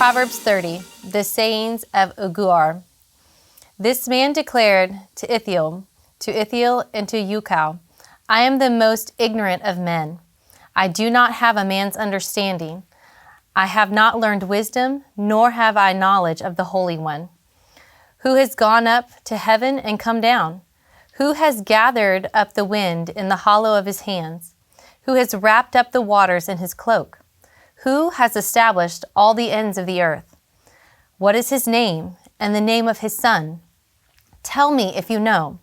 Proverbs 30, the sayings of Uguar. This man declared to Ithiel, and to Ukal, I am the most ignorant of men. I do not have a man's understanding. I have not learned wisdom, nor have I knowledge of the Holy One. Who has gone up to heaven and come down? Who has gathered up the wind in the hollow of his hands? Who has wrapped up the waters in his cloak? Who has established all the ends of the earth? What is his name and the name of his son? Tell me if you know.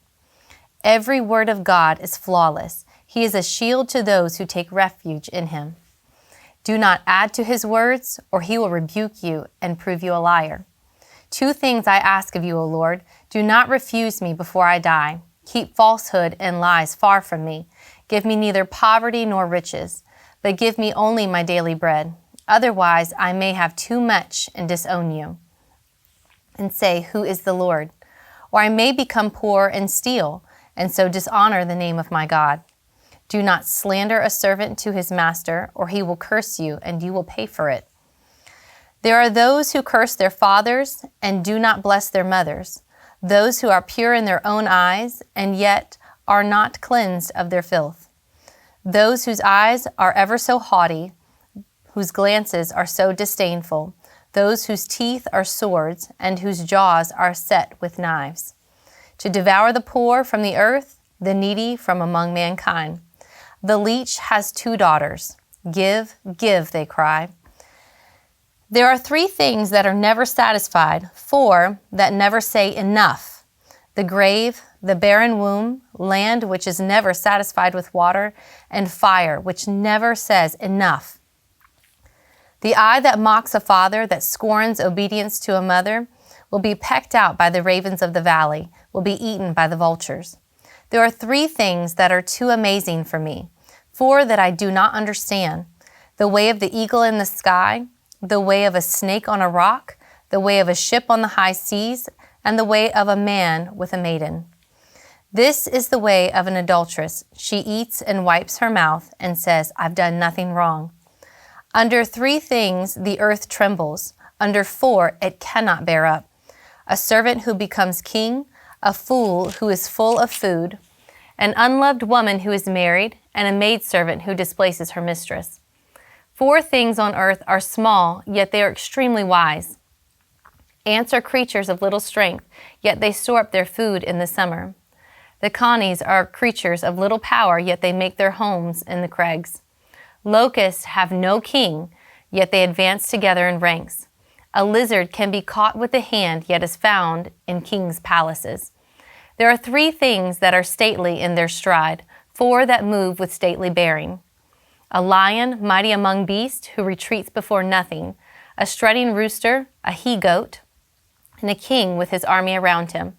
Every word of God is flawless. He is a shield to those who take refuge in him. Do not add to his words, or he will rebuke you and prove you a liar. 2 things I ask of you, O Lord. Do not refuse me before I die. Keep falsehood and lies far from me. Give me neither poverty nor riches, but give me only my daily bread. Otherwise, I may have too much and disown you, and say, who is the Lord? Or I may become poor and steal, and so dishonor the name of my God. Do not slander a servant to his master, or he will curse you, and you will pay for it. There are those who curse their fathers and do not bless their mothers, those who are pure in their own eyes and yet are not cleansed of their filth. Those whose eyes are ever so haughty, whose glances are so disdainful, those whose teeth are swords and whose jaws are set with knives, to devour the poor from the earth, the needy from among mankind. The leech has 2 daughters. Give, give, they cry. There are 3 things that are never satisfied, 4 that never say enough: the grave, the barren womb, land which is never satisfied with water, and fire which never says enough. The eye that mocks a father, that scorns obedience to a mother, will be pecked out by the ravens of the valley, will be eaten by the vultures. There are 3 things that are too amazing for me, 4 that I do not understand: the way of the eagle in the sky, the way of a snake on a rock, the way of a ship on the high seas, and the way of a man with a maiden. This is the way of an adulteress. She eats and wipes her mouth and says, I've done nothing wrong. Under 3 things the earth trembles. Under 4 it cannot bear up: a servant who becomes king, a fool who is full of food, an unloved woman who is married, and a maidservant who displaces her mistress. 4 things on earth are small, yet they are extremely wise. Ants are creatures of little strength, yet they store up their food in the summer. The conies are creatures of little power, yet they make their homes in the crags. Locusts have no king, yet they advance together in ranks. A lizard can be caught with the hand, yet is found in kings' palaces. There are 3 things that are stately in their stride, 4 that move with stately bearing: a lion mighty among beasts who retreats before nothing, a strutting rooster, a he-goat, and a king with his army around him.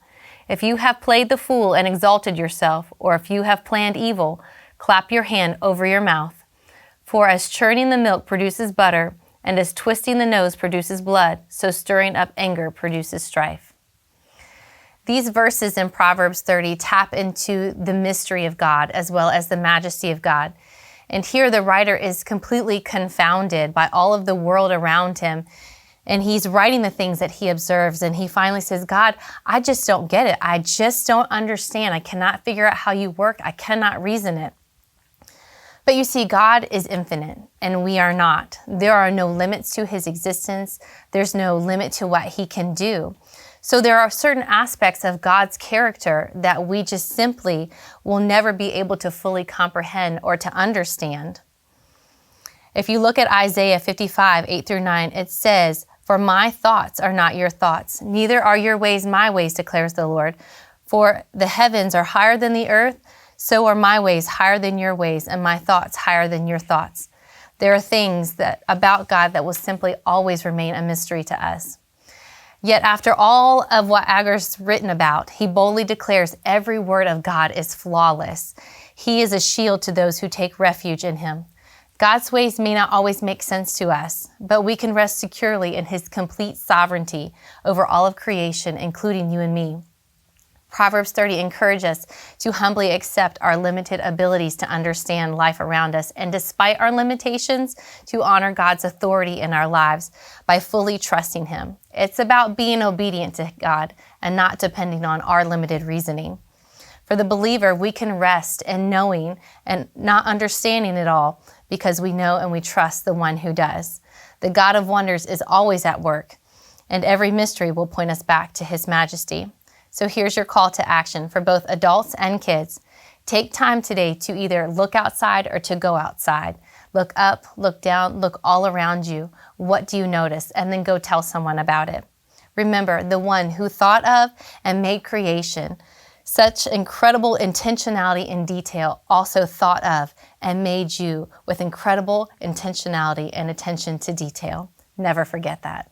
If you have played the fool and exalted yourself, or if you have planned evil, clap your hand over your mouth. For as churning the milk produces butter, and as twisting the nose produces blood, so stirring up anger produces strife. These verses in Proverbs 30 tap into the mystery of God as well as the majesty of God. And here the writer is completely confounded by all of the world around him. And he's writing the things that he observes. And he finally says, God, I just don't get it. I just don't understand. I cannot figure out how you work. I cannot reason it. But you see, God is infinite, and we are not. There are no limits to his existence. There's no limit to what he can do. So there are certain aspects of God's character that we just simply will never be able to fully comprehend or to understand. If you look at Isaiah 55, 8-9, it says, For my thoughts are not your thoughts, neither are your ways my ways, declares the Lord. For the heavens are higher than the earth, so are my ways higher than your ways, and my thoughts higher than your thoughts. There are things that about God that will simply always remain a mystery to us. Yet after all of what Agur's written about, he boldly declares every word of God is flawless. He is a shield to those who take refuge in him. God's ways may not always make sense to us, but we can rest securely in his complete sovereignty over all of creation, including you and me. Proverbs 30 encourages us to humbly accept our limited abilities to understand life around us, and despite our limitations, to honor God's authority in our lives by fully trusting Him. It's about being obedient to God and not depending on our limited reasoning. For the believer, we can rest in knowing and not understanding it all because we know and we trust the one who does. The God of wonders is always at work, and every mystery will point us back to His majesty. So here's your call to action for both adults and kids. Take time today to either look outside or to go outside. Look up, look down, look all around you. What do you notice? And then go tell someone about it. Remember, the one who thought of and made creation, such incredible intentionality and detail, also thought of and made you with incredible intentionality and attention to detail. Never forget that.